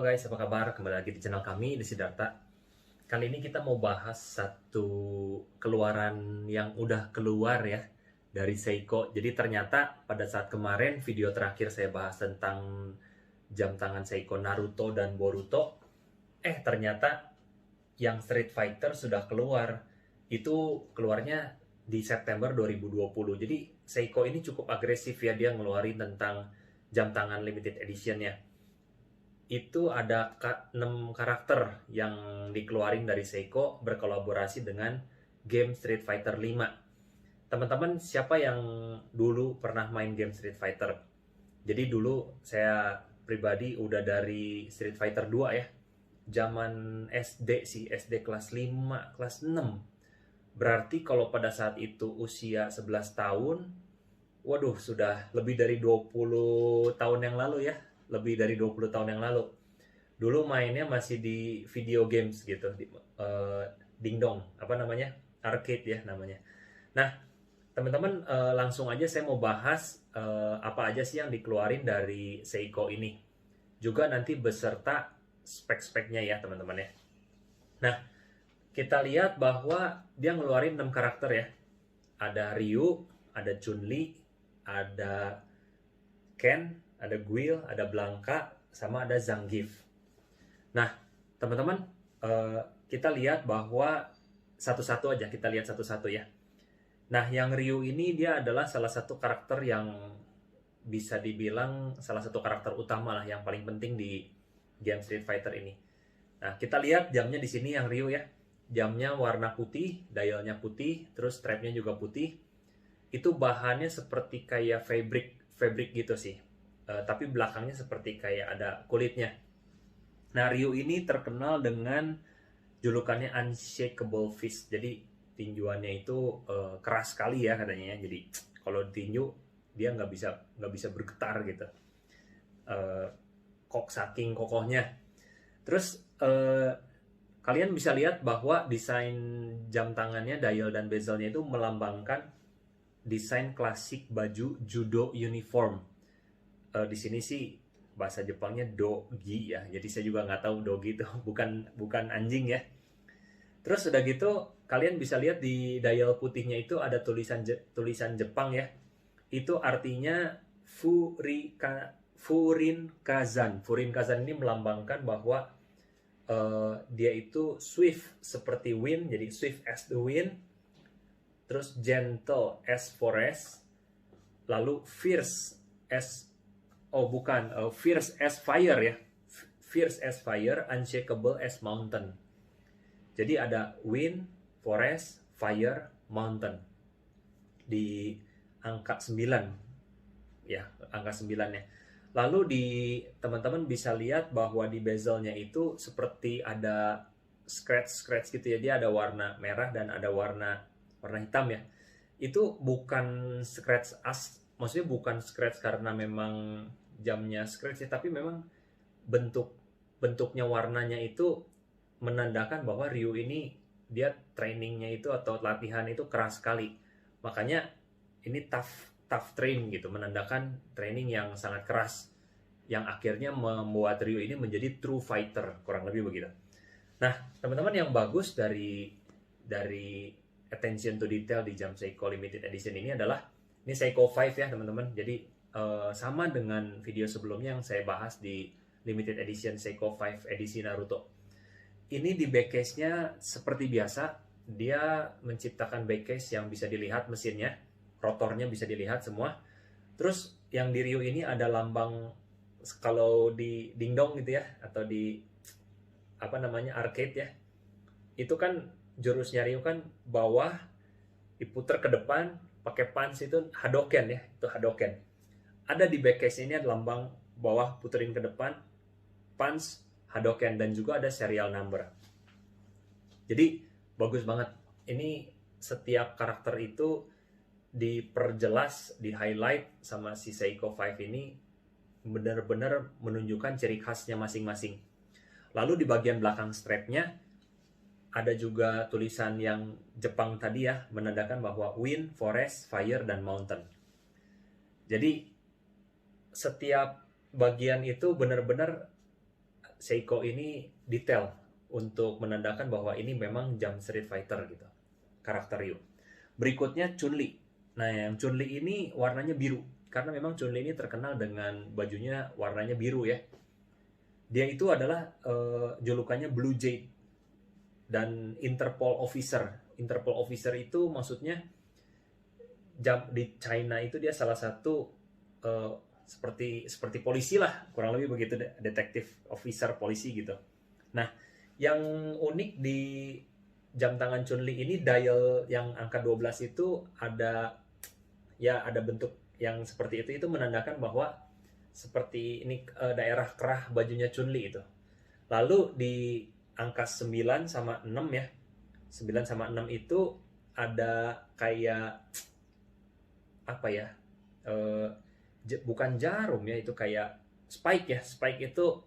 Halo guys, apa kabar? Kembali lagi di channel kami, di Siddhartha. Kali ini kita mau bahas satu keluaran yang udah keluar ya dari Seiko. Jadi ternyata pada saat kemarin video terakhir saya bahas tentang jam tangan Seiko Naruto dan Boruto. Ternyata yang Street Fighter sudah keluar. Itu keluarnya di September 2020. Jadi Seiko ini cukup agresif ya, dia ngeluarin tentang jam tangan limited edition-nya. Itu ada 6 karakter yang dikeluarin dari Seiko berkolaborasi dengan game Street Fighter 5. Teman-teman, siapa yang dulu pernah main game Street Fighter? Jadi dulu saya pribadi udah dari Street Fighter 2 ya. Zaman SD sih, SD kelas 5, kelas 6. Berarti kalau pada saat itu usia 11 tahun, waduh sudah lebih dari 20 tahun yang lalu ya. Lebih dari 20 tahun yang lalu. Dulu mainnya masih di video games gitu, dingdong, apa namanya? Arcade ya namanya. Nah, teman-teman, langsung aja saya mau bahas apa aja sih yang dikeluarin dari Seiko ini. Juga nanti beserta spek-speknya ya, teman-teman ya. Nah, kita lihat bahwa dia ngeluarin 6 karakter ya. Ada Ryu, ada Chun-Li, ada Ken, ada Guile, ada Blanka, sama ada Zangief. Nah, teman-teman, kita lihat bahwa satu-satu aja, kita lihat satu-satu ya. Nah, yang Ryu ini dia adalah salah satu karakter yang bisa dibilang salah satu karakter utama lah, yang paling penting di game Street Fighter ini. Nah, kita lihat jamnya di sini yang Ryu ya. Jamnya warna putih, dialnya putih, terus strapnya juga putih. Itu bahannya seperti kayak fabric gitu sih. Tapi belakangnya seperti kayak ada kulitnya. Nah, Ryu ini terkenal dengan julukannya Unshakable Fist. Jadi tinjuannya itu keras sekali ya katanya. Jadi kalau ditinju dia nggak bisa bergetar gitu. Saking kokohnya. Terus kalian bisa lihat bahwa desain jam tangannya, dial dan bezelnya itu melambangkan desain klasik baju judo uniform. Di sini sih bahasa Jepangnya dogi ya, jadi saya juga nggak tahu dogi itu bukan anjing ya. Terus udah gitu kalian bisa lihat di dial putihnya itu ada tulisan Jepang ya. Itu artinya Furin Kazan. Furin Kazan ini melambangkan bahwa dia itu swift seperti wind, jadi swift as the wind, terus gentle as forest, lalu fierce as fierce as fire ya. Fierce as fire, unshakable as mountain. Jadi ada wind, forest, fire, mountain. Di angka 9 ya, angka 9 ya. Lalu di teman-teman bisa lihat bahwa di bezelnya itu seperti ada scratch gitu ya. Dia ada warna merah dan ada warna hitam ya. Itu bukan scratch maksudnya bukan scratch karena memang jamnya scratch ya, tapi memang bentuknya warnanya itu menandakan bahwa Ryu ini dia trainingnya itu atau latihan itu keras sekali. Makanya ini tough train gitu, menandakan training yang sangat keras yang akhirnya membuat Ryu ini menjadi true fighter, kurang lebih begitu. Nah, teman-teman, yang bagus dari attention to detail di jam Seiko Limited Edition ini adalah ini Seiko 5 ya teman-teman. Jadi sama dengan video sebelumnya yang saya bahas di Limited Edition Seiko 5 edisi Naruto. Ini di backcase-nya seperti biasa, dia menciptakan backcase yang bisa dilihat mesinnya, rotornya bisa dilihat semua. Terus yang di Ryu ini ada lambang, kalau di dingdong gitu ya, atau di apa namanya arcade ya, itu kan jurusnya Ryu kan bawah diputar ke depan pakai punch, itu Hadoken ya, itu Hadoken. Ada di backcase ini ada lambang bawah puterin ke depan punch Hadoken, dan juga ada serial number. Jadi bagus banget. Ini setiap karakter itu diperjelas, di highlight sama si Seiko 5 ini, benar-benar menunjukkan ciri khasnya masing-masing. Lalu di bagian belakang strapnya ada juga tulisan yang Jepang tadi ya, menandakan bahwa wind, forest, fire, dan mountain. Jadi setiap bagian itu benar-benar Seiko ini detail untuk menandakan bahwa ini memang jam Street Fighter gitu, karakter Ryu. Berikutnya Chun-Li. Nah, yang Chun-Li ini warnanya biru karena memang Chun-Li ini terkenal dengan bajunya warnanya biru ya. Dia itu adalah julukannya Blue Jade dan Interpol Officer. Interpol Officer itu maksudnya di China itu dia salah satu seperti polisi lah, kurang lebih begitu, detektif officer polisi gitu. Nah, yang unik di jam tangan Chun-Li ini, dial yang angka 12 itu ada bentuk yang seperti itu menandakan bahwa seperti ini daerah kerah bajunya Chun-Li itu. Lalu di angka 9 sama 6 ya. 9 sama 6 itu ada kayak apa ya? Bukan jarum ya, itu kayak spike ya. Spike itu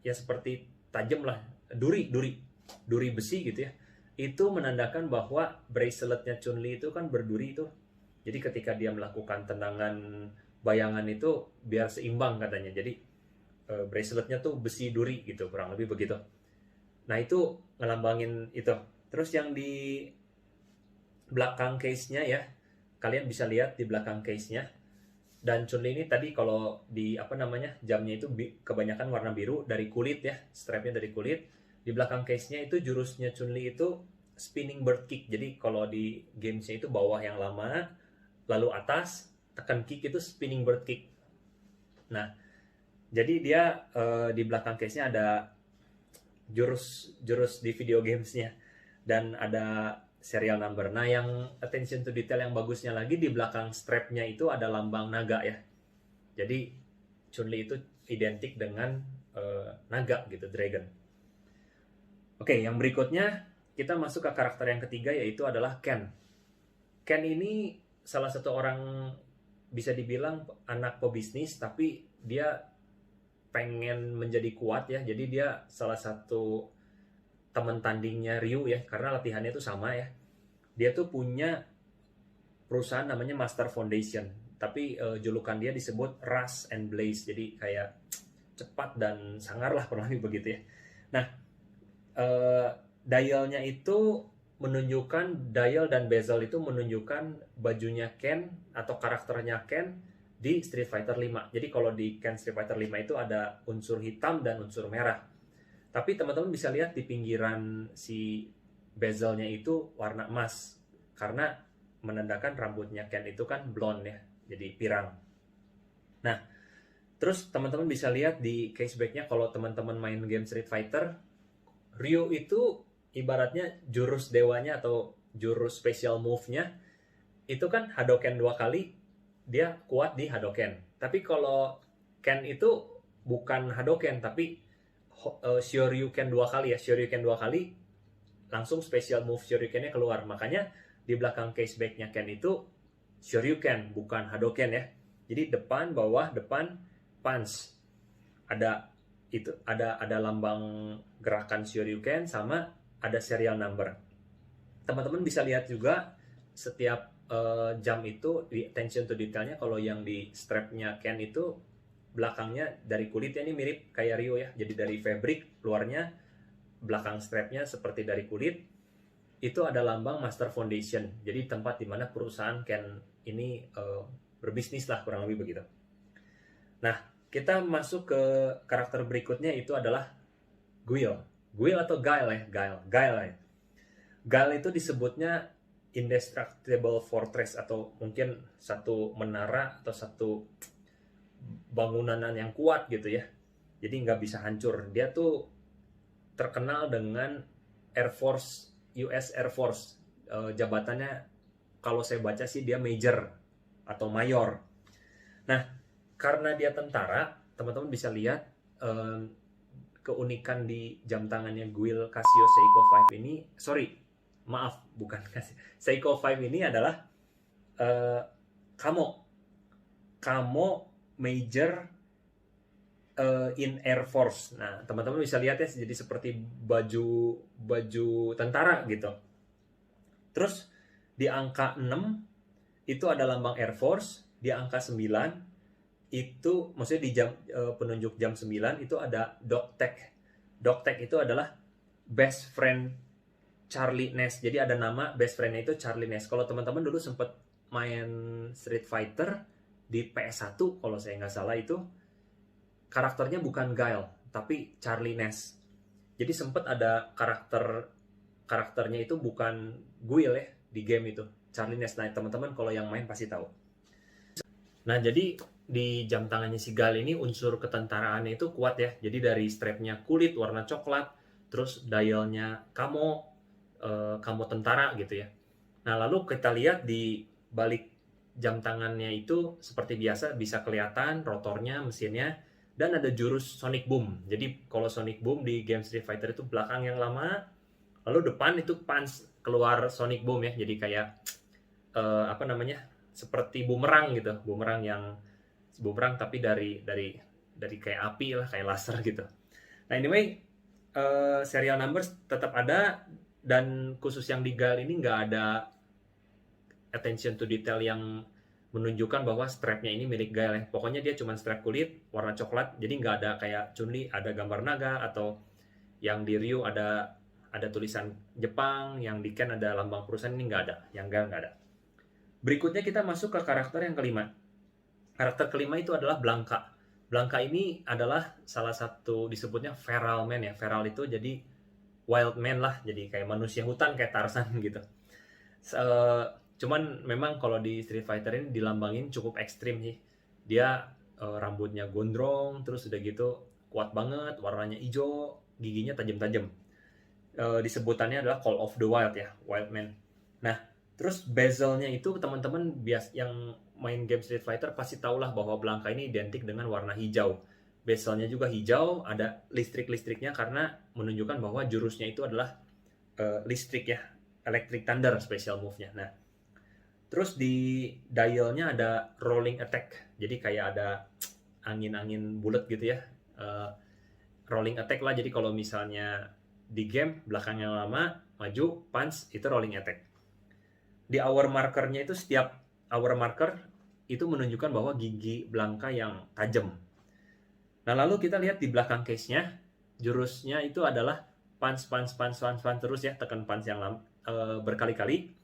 ya seperti tajam lah, duri besi gitu ya. Itu menandakan bahwa braceletnya Chun-Li itu kan berduri itu. Jadi ketika dia melakukan tendangan bayangan itu biar seimbang katanya. Jadi braceletnya tuh besi duri gitu, kurang lebih begitu. Nah, itu ngelambangin itu. Terus yang di belakang case-nya ya, kalian bisa lihat di belakang case-nya. Dan Chun-Li ini tadi kalau di jamnya itu kebanyakan warna biru dari kulit ya, strapnya dari kulit. Di belakang case-nya itu jurusnya Chun-Li itu spinning bird kick. Jadi kalau di games-nya itu bawah yang lama, lalu atas tekan kick itu spinning bird kick. Nah, jadi dia di belakang case-nya ada jurus di video games-nya dan ada serial number. Nah, yang attention to detail yang bagusnya lagi, di belakang strap-nya itu ada lambang naga ya. Jadi Chun-Li itu identik dengan naga gitu, dragon. Oke, yang berikutnya kita masuk ke karakter yang ketiga, yaitu adalah Ken. Ken ini salah satu orang bisa dibilang anak pebisnis, tapi dia pengen menjadi kuat ya. Jadi dia salah satu teman tandingnya Ryu ya, karena latihannya itu sama ya. Dia tuh punya perusahaan namanya Master Foundation, tapi julukan dia disebut Rush and Blaze, jadi kayak cepat dan sangar lah, kurang lebih begitu ya. Nah, dialnya itu menunjukkan, dial dan bezel itu menunjukkan bajunya Ken atau karakternya Ken di Street Fighter 5. Jadi kalau di Ken Street Fighter 5 itu ada unsur hitam dan unsur merah. Tapi teman-teman bisa lihat di pinggiran si bezelnya itu warna emas, karena menandakan rambutnya Ken itu kan blonde ya, jadi pirang. Nah, terus teman-teman bisa lihat di casebacknya, kalau teman-teman main game Street Fighter, Ryu itu ibaratnya jurus dewanya atau jurus special move-nya itu kan Hadoken 2 kali, dia kuat di Hadoken. Tapi kalau Ken itu bukan Hadoken, tapi Shoryuken 2 kali ya, Shoryuken 2 kali langsung special move Shoryuken-nya keluar. Makanya di belakang caseback-nya Ken itu Shoryuken, bukan Hadoken ya. Jadi depan, bawah, depan, punch. Ada lambang gerakan Shoryuken sama ada serial number. Teman-teman bisa lihat juga setiap jam itu di attention to detailnya, kalau yang di strapnya Ken itu belakangnya dari kulitnya ini mirip kayak Ryu ya. Jadi dari fabric, luarnya belakang strapnya seperti dari kulit. Itu ada lambang Master Foundation. Jadi tempat dimana perusahaan Ken ini berbisnis lah, kurang lebih begitu. Nah, kita masuk ke karakter berikutnya, itu adalah Guile. Guile atau Guile ya? Guile. Guile itu disebutnya Indestructible Fortress, atau mungkin satu menara atau satu bangunan yang kuat gitu ya. Jadi nggak bisa hancur. Dia tuh terkenal dengan Air Force, US Air Force. Jabatannya kalau saya baca sih dia Major atau Mayor. Nah, karena dia tentara, teman-teman bisa lihat keunikan di jam tangannya Guile Casio Seiko 5 ini, Seiko 5 ini adalah Camo Major in Air Force. Nah, teman-teman bisa lihat ya, jadi seperti baju tentara gitu. Terus di angka 6 itu ada lambang Air Force, di angka 9 itu maksudnya di jam penunjuk jam 9 itu ada Doctech. Dogtag itu adalah best friend Charlie Ness. Jadi ada nama best friendnya itu Charlie Ness. Kalau teman-teman dulu sempat main Street Fighter di PS1 kalau saya nggak salah, itu karakternya bukan Guile tapi Charlie Ness. Jadi sempat ada karakternya itu bukan Guile ya di game itu, Charlie Ness. Nah teman-teman kalau yang main pasti tahu. Nah jadi di jam tangannya si Guile ini unsur ketentaraannya itu kuat ya. Jadi dari strapnya kulit warna coklat, terus dialnya kamo tentara gitu ya. Nah lalu kita lihat di balik jam tangannya itu seperti biasa bisa kelihatan rotornya, mesinnya, dan ada jurus Sonic Boom. Jadi kalau Sonic Boom di game Street Fighter itu belakang yang lama, lalu depan itu punch keluar Sonic Boom ya. Jadi kayak apa namanya, seperti bumerang gitu, bumerang tapi dari kayak api lah, kayak laser gitu. Nah anyway, serial numbers tetap ada, dan khusus yang di Guile ini nggak ada attention to detail yang menunjukkan bahwa strapnya ini milik Guile ya. Pokoknya dia cuma strap kulit warna coklat, jadi nggak ada kayak Chun-Li ada gambar naga, atau yang di Ryu ada tulisan Jepang, yang di Ken ada lambang perusahaan, ini nggak ada, yang Guile nggak ada. Berikutnya kita masuk ke karakter yang kelima. Karakter kelima itu adalah Blanka. Blanka ini adalah salah satu disebutnya feral man ya. Feral itu jadi wild man lah, jadi kayak manusia hutan kayak Tarzan gitu. Cuman memang kalau di Street Fighter ini dilambangin cukup ekstrim sih. Dia rambutnya gondrong, terus udah gitu kuat banget, warnanya hijau, giginya tajam-tajam. Disebutannya adalah Call of the Wild ya, Wild Man. Nah, terus bezelnya itu teman-teman yang main game Street Fighter pasti tahulah bahwa Blanka ini identik dengan warna hijau. Bezelnya juga hijau, ada listrik-listriknya karena menunjukkan bahwa jurusnya itu adalah listrik ya, Electric Thunder special move-nya. Nah, terus di dialnya ada rolling attack, jadi kayak ada angin-angin bulat gitu ya, rolling attack lah. Jadi kalau misalnya di game belakangnya lama, maju, punch, itu rolling attack. Di hour markernya itu setiap hour marker itu menunjukkan bahwa gigi Blanka yang tajam. Nah lalu kita lihat di belakang case-nya, jurusnya itu adalah punch terus ya, tekan punch yang berkali-kali.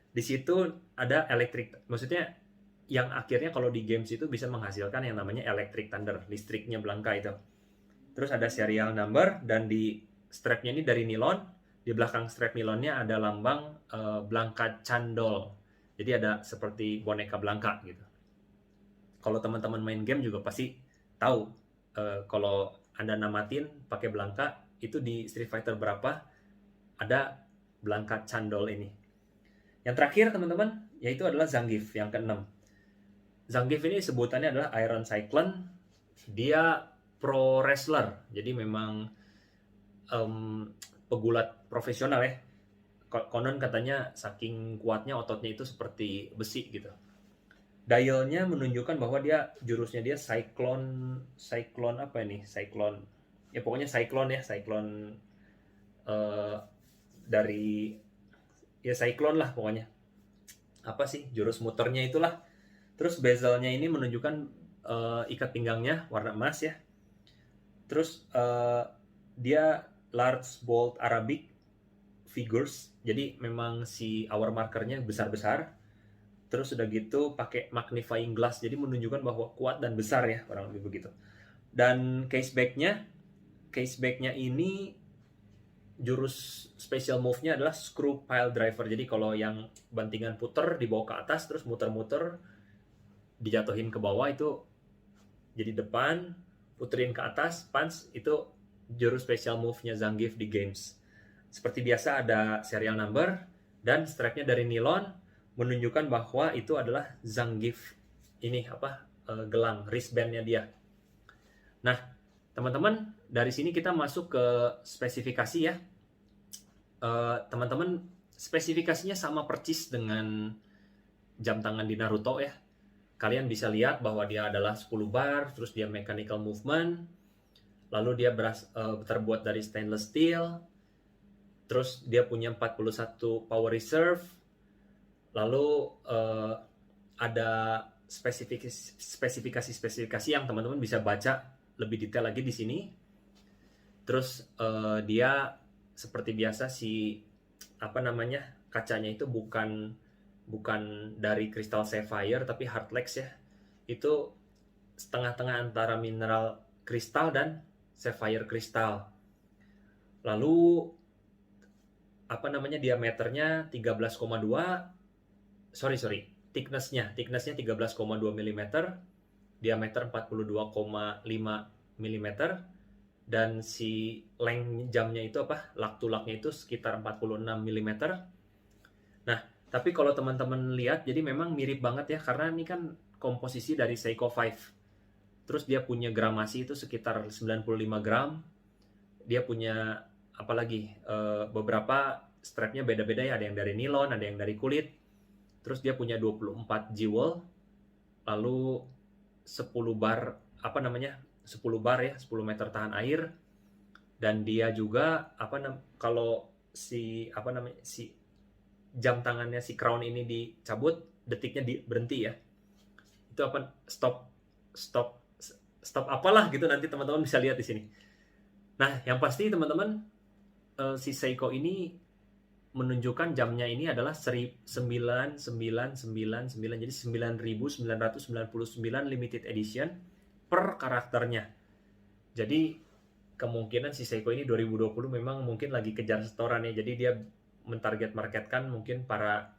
Di situ ada electric, maksudnya yang akhirnya kalau di games itu bisa menghasilkan yang namanya electric thunder, listriknya Blanka itu. Terus ada serial number, dan di strapnya ini dari nilon. Di belakang strap nilonnya ada lambang Blanka Candol. Jadi ada seperti boneka Blanka gitu. Kalau teman-teman main game juga pasti tahu kalau Anda namatin pakai Blanka, itu di Street Fighter berapa ada Blanka Candol ini. Yang terakhir teman-teman, yaitu adalah Zangief yang keenam. Zangief ini sebutannya adalah Iron Cyclone. Dia pro wrestler, jadi memang pegulat profesional ya. Konon katanya saking kuatnya ototnya itu seperti besi gitu. Dialnya menunjukkan bahwa jurusnya dia Cyclone apa ini? Cyclone. Ya pokoknya Cyclone ya, Cyclone dari ya Cyclone lah pokoknya. Apa sih jurus muternya itulah. Terus bezelnya ini menunjukkan ikat pinggangnya warna emas ya. Terus dia large bold Arabic figures, jadi memang si hour markernya besar-besar. Terus udah gitu pakai magnifying glass, jadi menunjukkan bahwa kuat dan besar ya, kurang lebih begitu. Dan casebacknya ini jurus special move-nya adalah screw pile driver. Jadi kalau yang bantingan puter dibawa ke atas terus muter-muter dijatuhin ke bawah, itu jadi depan, puterin ke atas, punch, itu jurus special move-nya Zangief di games. Seperti biasa ada serial number, dan strapnya dari nilon, menunjukkan bahwa itu adalah Zangief ini gelang wristband-nya dia. Nah teman-teman, dari sini kita masuk ke spesifikasi ya. Teman-teman, spesifikasinya sama persis dengan jam tangan di Naruto ya. Kalian bisa lihat bahwa dia adalah 10 bar, terus dia mechanical movement, lalu dia terbuat dari stainless steel, terus dia punya 41 power reserve, lalu ada spesifikasi yang teman-teman bisa baca lebih detail lagi di sini. Terus dia seperti biasa kacanya itu bukan dari kristal sapphire tapi hardlex ya. Itu setengah-tengah antara mineral kristal dan sapphire kristal. Lalu diameternya 13,2, thicknessnya 13,2 mm, diameter 42,5 mm, dan si length jamnya itu lug to lugnya itu sekitar 46 mm. Nah, tapi kalau teman-teman lihat, jadi memang mirip banget ya, karena ini kan komposisi dari Seiko 5. Terus dia punya gramasi itu sekitar 95 gram. Dia punya beberapa strapnya beda-beda ya, ada yang dari nilon, ada yang dari kulit. Terus dia punya 24 jewel, lalu 10 bar 10 bar ya, 10 meter tahan air. Dan dia juga kalau si jam tangannya, si crown ini dicabut, detiknya berhenti ya. Itu stop apalah gitu, nanti teman-teman bisa lihat di sini. Nah, yang pasti teman-teman, si Seiko ini menunjukkan jamnya ini adalah 9999, jadi 9999 limited edition per karakternya. Jadi kemungkinan si Seiko ini 2020 memang mungkin lagi kejar setoran ya. Jadi dia mentarget marketkan mungkin para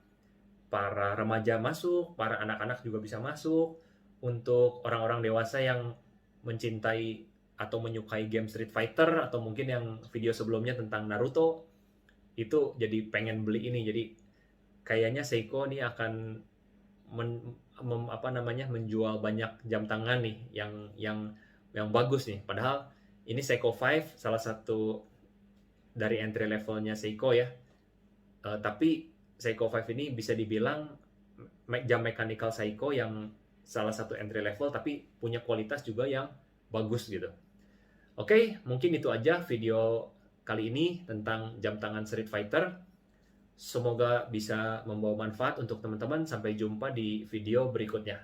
remaja masuk, para anak-anak juga bisa masuk, untuk orang-orang dewasa yang mencintai atau menyukai game Street Fighter, atau mungkin yang video sebelumnya tentang Naruto itu jadi pengen beli ini. Jadi kayaknya Seiko ini akan menjual banyak jam tangan nih yang bagus nih. Padahal ini Seiko 5, salah satu dari entry levelnya Seiko ya. Tapi Seiko 5 ini bisa dibilang jam mechanical Seiko yang salah satu entry level, tapi punya kualitas juga yang bagus gitu. Oke, mungkin itu aja video kali ini tentang jam tangan Street Fighter. Semoga bisa membawa manfaat untuk teman-teman. Sampai jumpa di video berikutnya.